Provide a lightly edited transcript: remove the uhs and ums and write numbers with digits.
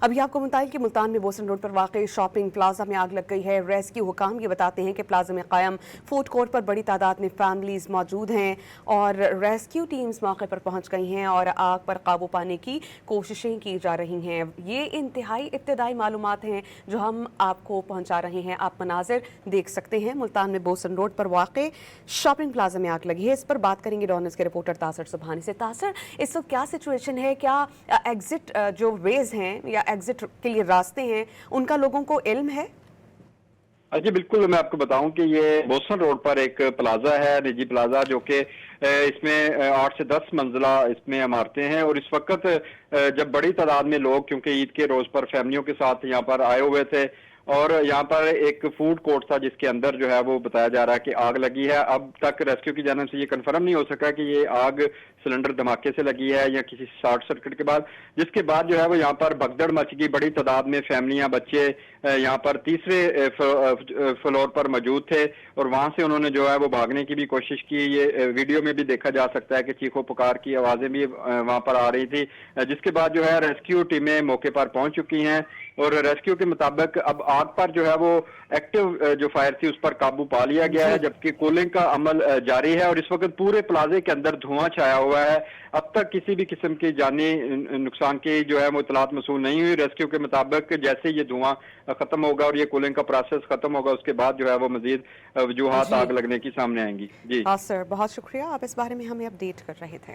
अभी आपको बताएं कि मुल्तान में बोसन रोड पर वाक़ शॉपिंग प्लाजा में आग लग गई है। रेस्क्यू हुकाम ये बताते हैं कि प्लाजा में कायम फूड कोर्ट पर बड़ी तादाद में फैमिलीज मौजूद हैं और रेस्क्यू टीम्स मौके पर पहुंच गई हैं और आग पर काबू पाने की कोशिशें की जा रही हैं। ये इंतहाई इब्तदाई मालूमात हैं जो हम आपको पहुंचा रहे हैं। आप मनाजिर देख सकते हैं। मुल्तान में बोसन रोड पर वाक़ शॉपिंग प्लाजा में आग लगी है। इस पर बात करेंगे डॉन न्यूज़ के रिपोर्टर तासर सुबहानी से। तासर, इस वक्त क्या सिचुएशन है? क्या एग्जिट जो वेज हैं या एग्जिट के लिए रास्ते हैं उनका लोगों को इल्म है? जी बिल्कुल, मैं आपको बताऊं कि ये बोसन रोड पर एक प्लाजा है, निजी प्लाजा, जो कि इसमें 8 से 10 मंजिला इसमें इमारतें हैं। और इस वक्त जब बड़ी तादाद में लोग, क्योंकि ईद के रोज पर फैमिलियों के साथ यहाँ पर आए हुए थे और यहाँ पर एक फूड कोर्ट था जिसके अंदर जो है वो बताया जा रहा है कि आग लगी है। अब तक रेस्क्यू की जानिब से ये कंफर्म नहीं हो सका कि ये आग सिलेंडर धमाके से लगी है या किसी शॉर्ट सर्किट के बाद, जिसके बाद जो है वो यहाँ पर भगदड़ मच गई। बड़ी तादाद में फैमिलियां, बच्चे यहाँ पर तीसरे फ्लोर पर मौजूद थे और वहां से उन्होंने जो है वो भागने की भी कोशिश की। ये वीडियो में भी देखा जा सकता है कि चीखों पुकार की आवाजें भी वहां पर आ रही थी, जिसके बाद जो है रेस्क्यू टीमें मौके पर पहुंच चुकी हैं और रेस्क्यू के मुताबिक अब आग पर जो है वो एक्टिव जो फायर थी उस पर काबू पा लिया गया है, जबकि कूलिंग का अमल जारी है और इस वक्त पूरे प्लाजे के अंदर धुआं छाया हुआ है। अब तक किसी भी किस्म की जानी नुकसान की जो है वो इतलात मसूल नहीं हुई। रेस्क्यू के मुताबिक जैसे ये धुआं खत्म होगा और ये कूलिंग का प्रोसेस खत्म होगा, उसके बाद जो है वो मजीद वजूहात आग लगने की सामने आएंगी। जी हाँ सर, बहुत शुक्रिया, आप इस बारे में हमें अपडेट कर रहे थे।